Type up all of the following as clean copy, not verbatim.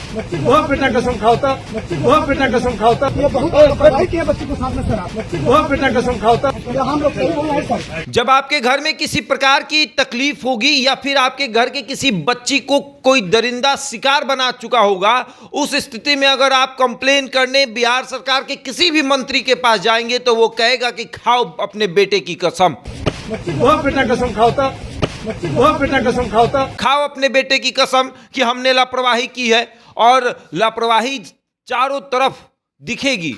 बहुत बेटा कसम खाओता, बहुत बेटा कसम खाओता, ये बहुत पढ़ाई किया बच्चे को साथ में सर आप बहुत बेटा कसम खाओता। हम लोग सही बोल रहे हैं सर। जब आपके घर में किसी प्रकार की तकलीफ होगी या फिर आपके घर के किसी बच्ची को कोई दरिंदा शिकार बना चुका होगा, उस स्थिति में अगर आप कंप्लेन करने बिहार सरकार के किसी भी मंत्री के पास जाएंगे तो वो कहेगा कि खाओ अपने बेटे की कसम, बहुत बेटा कसम खाओता, बहुत बेटा कसम खाओता। खाओ अपने बेटे की कसम कि हमने लापरवाही की है। और लापरवाही चारों तरफ दिखेगी,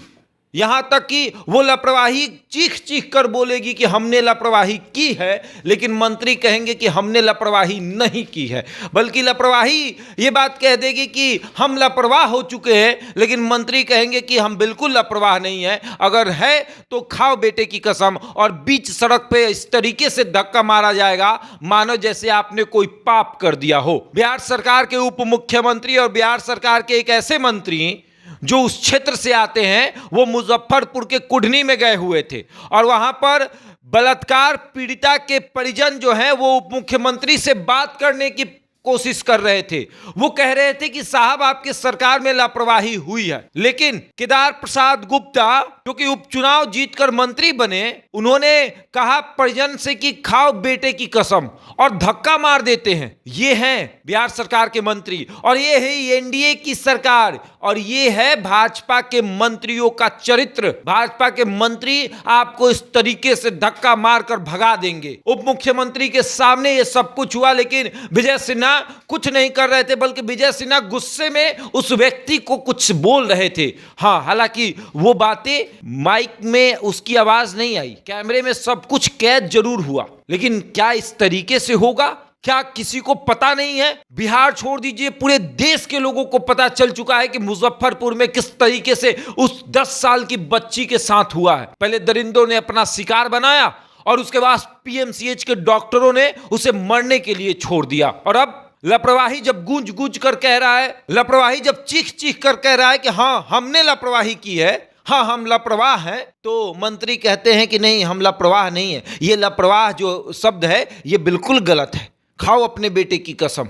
यहां तक कि वो लापरवाही चीख चीख कर बोलेगी कि हमने लापरवाही की है, लेकिन मंत्री कहेंगे कि हमने लापरवाही नहीं की है। बल्कि लापरवाही ये बात कह देगी कि हम लापरवाह हो चुके हैं, लेकिन मंत्री कहेंगे कि हम बिल्कुल लापरवाह नहीं है, अगर है तो खाओ बेटे की कसम। और बीच सड़क पे इस तरीके से धक्का मारा जाएगा मानो जैसे आपने कोई पाप कर दिया हो। बिहार सरकार के उप मुख्यमंत्री और बिहार सरकार के एक ऐसे मंत्री जो उस क्षेत्र से आते हैं, वो मुजफ्फरपुर के कुढ़नी में गए हुए थे और वहां पर बलात्कार पीड़िता के परिजन जो हैं वो उप मुख्यमंत्री से बात करने की कोशिश कर रहे थे। वो कह रहे थे कि साहब आपके सरकार में लापरवाही हुई है, लेकिन केदार प्रसाद गुप्ता जो कि उपचुनाव जीतकर मंत्री बने, उन्होंने कहा परिजन से कि खाओ बेटे की कसम और धक्का मार देते हैं। ये हैं बिहार सरकार के मंत्री और ये है एनडीए की सरकार और ये है भाजपा के मंत्रियों का चरित्र। भाजपा के मंत्री आपको इस तरीके से धक्का मारकर भगा देंगे। उप मुख्यमंत्री के सामने ये सब कुछ हुआ, लेकिन विजय सिन्हा कुछ नहीं कर रहे थे, बल्कि विजय सिन्हा गुस्से में उस व्यक्ति को कुछ बोल रहे थे। हाँ, हालांकि वो बातें माइक में उसकी आवाज नहीं आई, कैमरे में सब कुछ कैद जरूर हुआ, लेकिन क्या इस तरीके से होगा? क्या किसी को पता नहीं है? बिहार छोड़ दीजिए, पूरे देश के लोगों को पता चल चुका है कि मुजफ्फरपुर में किस तरीके से उस 10 साल की बच्ची के साथ हुआ है। पहले दरिंदों ने अपना शिकार बनाया और उसके बाद पीएमसीएच के डॉक्टरों ने उसे मरने के लिए छोड़ दिया। और अब लापरवाही जब गूंज गूंज कर कह रहा है, लापरवाही जब चीख चीख कर कह रहा है कि हाँ हमने लापरवाही की है, हाँ हम लापरवाह हैं, तो मंत्री कहते हैं कि नहीं हम लापरवाह नहीं है। ये लापरवाह जो शब्द है ये बिल्कुल गलत है। खाओ अपने बेटे की कसम,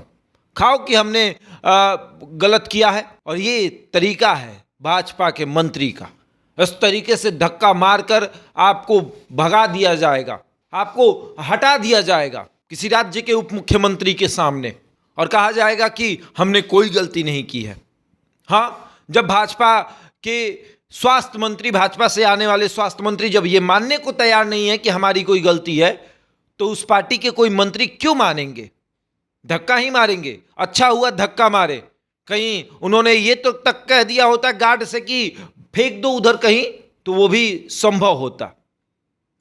खाओ कि हमने गलत किया है। और ये तरीका है भाजपा के मंत्री का, इस तरीके से धक्का मारकर आपको भगा दिया जाएगा, आपको हटा दिया जाएगा किसी राज्य के उप मुख्यमंत्री के सामने और कहा जाएगा कि हमने कोई गलती नहीं की है। हाँ, जब भाजपा के स्वास्थ्य मंत्री, भाजपा से आने वाले स्वास्थ्य मंत्री जब ये मानने को तैयार नहीं है कि हमारी कोई गलती है, तो उस पार्टी के कोई मंत्री क्यों मानेंगे? धक्का ही मारेंगे। अच्छा हुआ धक्का मारे, कहीं उन्होंने ये तो तक कह दिया होता गार्ड से कि फेंक दो उधर कहीं, तो वो भी संभव होता।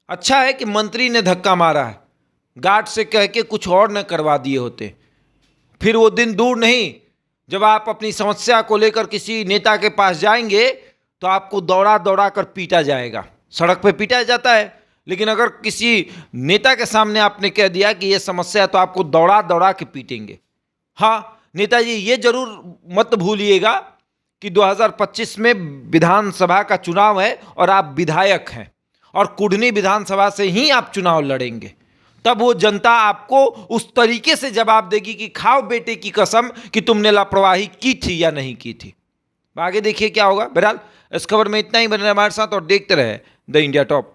अच्छा है कि मंत्री ने धक्का मारा है, गार्ड से कह के कुछ और न करवा दिए होते। फिर वो दिन दूर नहीं जब आप अपनी समस्या को लेकर किसी नेता के पास जाएंगे तो आपको दौड़ा दौड़ा कर पीटा जाएगा। सड़क पे पीटा जाता है, लेकिन अगर किसी नेता के सामने आपने कह दिया कि ये समस्या है तो आपको दौड़ा दौड़ा के पीटेंगे। हाँ नेताजी, ये जरूर मत भूलिएगा कि 2025 में विधानसभा का चुनाव है और आप विधायक हैं और कुढ़नी विधानसभा से ही आप चुनाव लड़ेंगे। तब वो जनता आपको उस तरीके से जवाब देगी कि खाओ बेटे की कसम कि तुमने लापरवाही की थी या नहीं की थी। आगे देखिए क्या होगा। बहरहाल इस खबर में इतना ही। बने रहे हमारे साथ और देखते रहे द इंडिया टॉप।